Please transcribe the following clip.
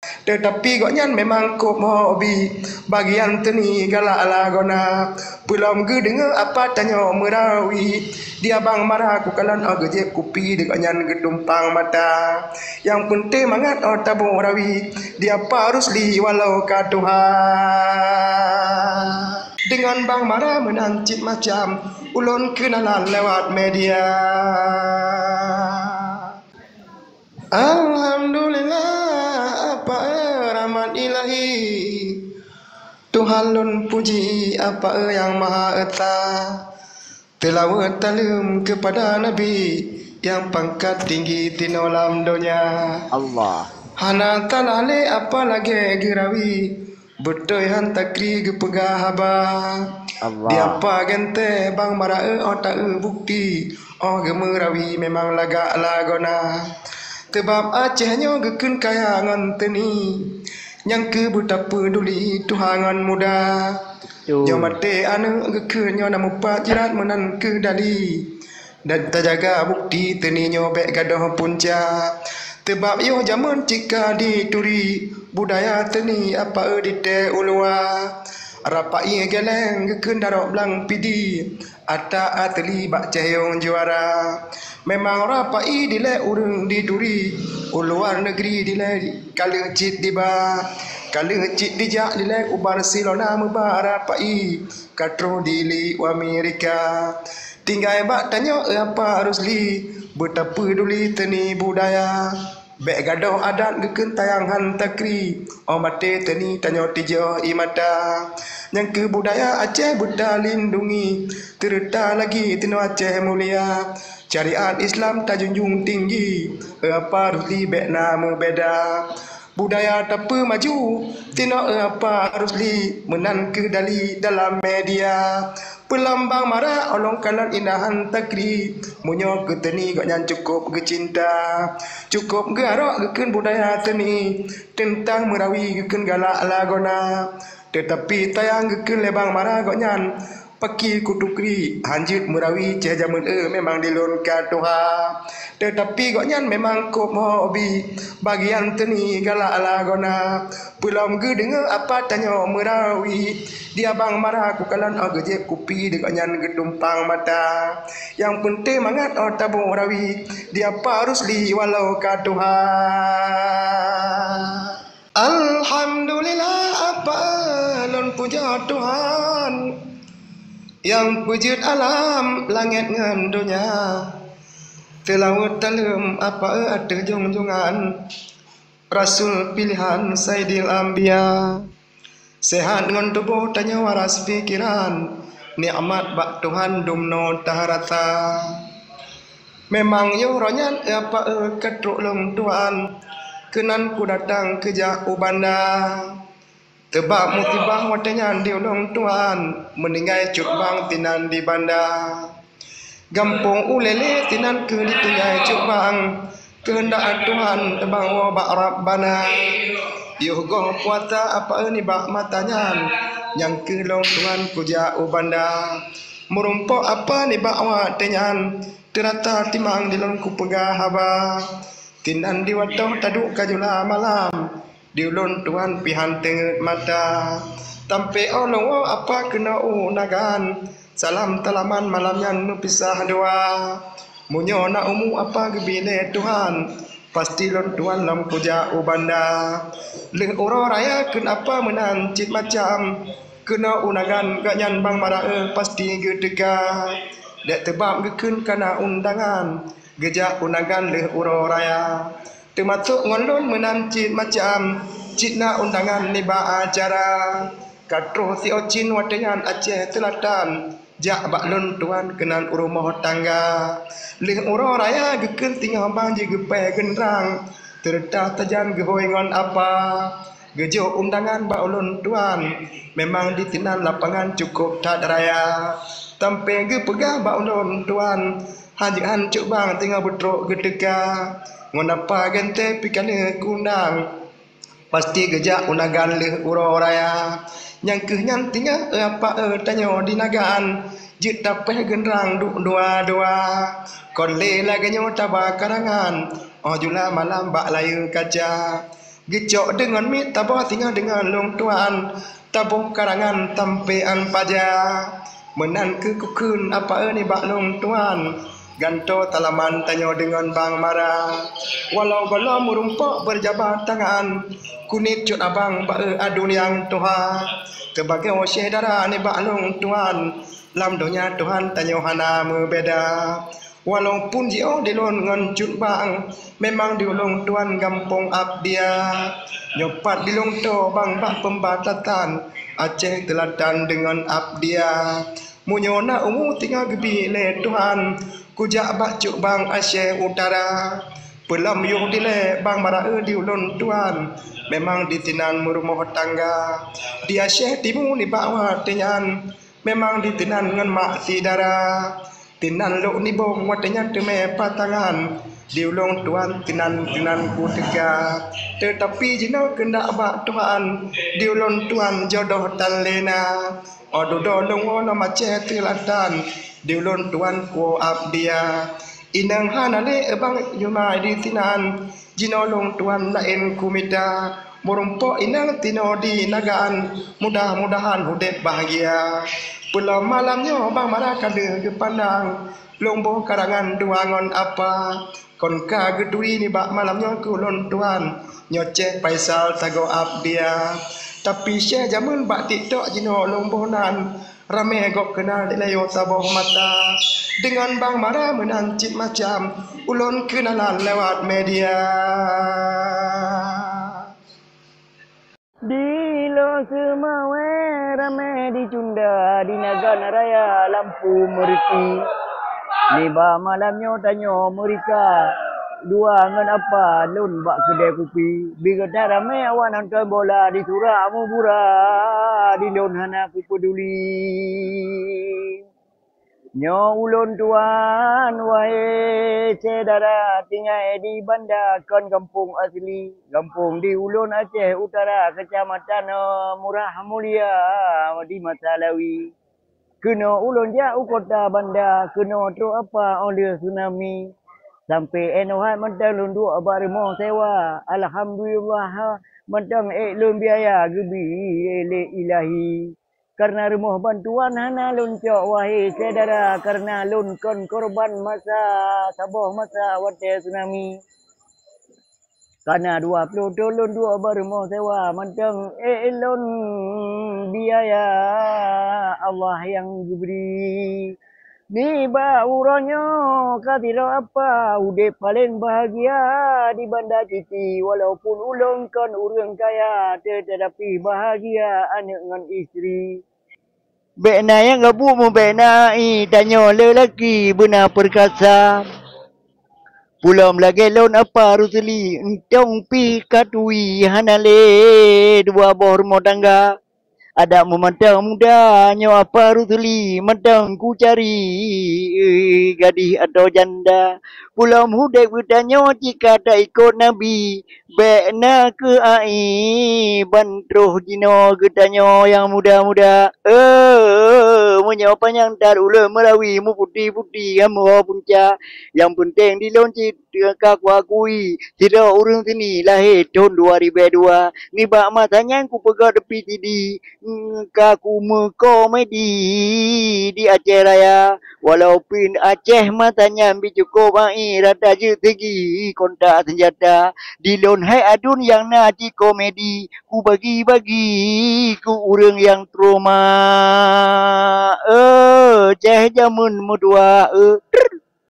Tetapi goknya memang kop hobi bagian teni galak lagona pulau ge dengar apa tanya merawi dia bang marah ku kalan agje kupi dekanya gedumpang mata yang penting mangat tabu rawi dia harus li walau ka Tuhan dengan bang marah menancip macam ulun kenalan lewat media. Alhamdulillah apa rahmat ilahi Tuhan lun puji apa yang maha esa telawat talim kepada Nabi yang pangkat tinggi di alam dunia Allah hana talale apa lagi girawi betul han takri gepegah haba Allah dia apa gente bang mara otak bukti gemerawi memang lagak lagona sebab Acehnya gekun kaya ngan teni yang ke betapa peduli Tuhangan muda yang mati anu gekun nyo namu pajirat menan ke dali dan terjaga bukti teni nyo bek gadoh punca sebab yo zaman jika dituri budaya teni apa dite ulua rapai geleng gekun darok blang pidi ata atli bak cahayong juara memang rapai dile urang diduri luar negeri dile kala cit diba kala cit dijak dile u Barcelona mubarapai katro dili Amerika tinggal bak tanya apa harus li betapa peduli teni budaya bek gadoh adat gekun tayangan takri mate teni tanya tijo imata yang ke budaya Aceh buta lindungi terta lagi tino Aceh mulia syariat Islam tak junjung tinggi apa harus li bek nama beda budaya tapa maju tino apa harus li menan ke dali dalam media pelambang marah olong kalan indahan takri munyo ke teni gak nyan cukup ke cinta cukup garok gekun budaya teni tentang merawi gekun galak lagona tetapi tayang gekun lebang marah gak nyan paki kutukri hanjut merawi ceh jamun memang dilun ka Tuhan tetapi goknya memang kop hobi bagian teni galak lagona pulau ge dengar apa tanya merawi dia bang marah ku kalan agje kupi dekanya gedumpang mata yang penting mangat tabu rawi dia harus li walau ka Tuhan. Alhamdulillah apa lon puja Tuhan yang wujud alam langit ngan dunia telawat talim apa ada junjungan Rasul pilihan Sayyidil Anbiya sehat ngan tubuh tanya waras pikiran nikmat bak Tuhan dumno taharata memang yo ronyan apa ketruk long Tuhan kenan ku datang ke jauh banda tebak mutibah watanya di ulung Tuhan meninggai cukbang tinan di banda gampung ulele tinan ke ditinggai cukbang kehendak Tuhan tebang wa bak Rabbana yuhgoh puata apa ni bak matanya yang ke long Tuhan ku jauh banda merumpok apa ni bak watenyan terata timang di long ku pegah haba tinan di watoh taduk kajula malam diulun Tuhan pihan tenget mata tampe olong apa kena unagan salam talaman malamnya mepisah dua munyo na apa gebine Tuhan pasti lon Tuhan lam puja ubanda leng oro raya kenapa menancit macam kena unagan gak nyan bang marah pasti gedega dek tebab gekun kana undangan gejak unagan leh oro raya termasuk ngolon menancit macam citna undangan niba acara katro si ocin watengan Aceh Selatan jak baklun Tuan kenan rumah tangga leh uro raya gekun tinggal bang je gepai genrang terdah tajan gehoingon apa gejo undangan baklun Tuan memang ditinan lapangan cukup tak raya tampe ge pegah baklun Tuan hajian cuk bang tinggal betrok gedega ngonapa gente pikane kundang pasti gejak unagan leh uro raya yang kehnyan tinggal apa tanya di nagaan jit tapeh genrang duk dua-dua kon le laganyo tabak karangan jula malam bak layu kaca Gecok dengan mi tabah tinggal dengan long tuan. Tabuh karangan tampean paja. Menan ke kukun apa ni bak long tuan. Ganto talaman tanyo dengan bang mara. Walau belum merumpok berjabat tangan. Kunit cut abang bak adun yang tuha. Kebagai syekh darah ni bak long tuan. Lam donya Tuhan tanyo hana membeda. Walaupun jio dilon ngan cut bang. Memang diulung Tuhan gampung abdia. Nyopat dilung to bang bak pembatatan. Aceh telatan dengan abdia. Munyona umu tinggal gebi le Tuhan. Kujak bak cuk bang Aceh Utara. Pelam yuh dile bang mara diulun Tuhan. Memang ditinan merumah tangga. Di Aceh Timur ni bawa tinyan. Memang ditinan dengan mak sidara. Tinan lok ni bong watanya teme patangan. Diulung Tuhan tinan ku tega. Tetapi jina kena bak Tuhan. Diulung Tuhan jodoh tan lena. Odo dolong ono macet telatan. Diulung Tuhan ku abdia. Inang hanale bang yumai ditinan. Jina long Tuhan lain kumita. Merumpo inang tino di nagaan. Mudah-mudahan hudep bahagia. Pulau malamnya bang marah kada ke pandang. Lombo karangan duangon apa. Kon ka gedui ni bak malamnya kulon tuan. Nyoceh Faisal tago abdia. Tapi syekh jamun bak TikTok jino lombo nan. Rame gok kenal di layo taboh mata. Dengan bang marah menancip macam. Ulon kenalan lewat media. Di lo semawe rame di Cunda di Nagana Raya Lampu Meriti. Liba malamnya tanyo mereka dua ngan apa lun bak kedai kopi. Biga rame awan nonton bola di Surah Mubura di lun hana ku peduli. Nyo ulun tuan wae cedara tinggal di Banda kon kampung asli. Kampung di ulun Aceh Utara kecamatan Murah Mulia di Masalawi. Kena ulun jauh kota Banda kena tu apa oleh tsunami. Sampai enohat mentang lun dua barimo sewa. Alhamdulillah mentang lun biaya gebi ele ilahi. Karena rumah bantuan hana lun cok wahai saudara. Karena lun kon korban masa saboh masa wate tsunami. Karena 20 lun dua berumah sewa. Mentang lun biaya Allah yang diberi. Ni bauranya katira apa. Udah paling bahagia di Banda Citi. Walaupun ulung kon urang kaya. Tetapi bahagia anak dengan isteri. Bekna yang gabu mu bekna tanya lelaki benar perkasa. Pulau lagi lon apa rusli entong pi katui hanale dua boh rumah tangga. Ada memandang muda nyo apa rusli mandang ku cari gadis atau janda. Pulau hudek bertanya jika tak ikut Nabi. Bekna ke ai bantruh jino getanyo yang muda-muda. Menyo panjang tar ula merawi mu putih-putih kamu punca. Yang penting diloncit kaku akui. Tidak urang sini lahir tahun 2002. Ni bak masanya ku pegang tepi tidi. Kaku komedi di Aceh Raya. Walaupun Aceh matanya ambil cukup rata je tinggi kontak senjata. Di lon hai adun yang naci komedi. Ku bagi-bagi ku urang yang trauma. Ceh jamun mudua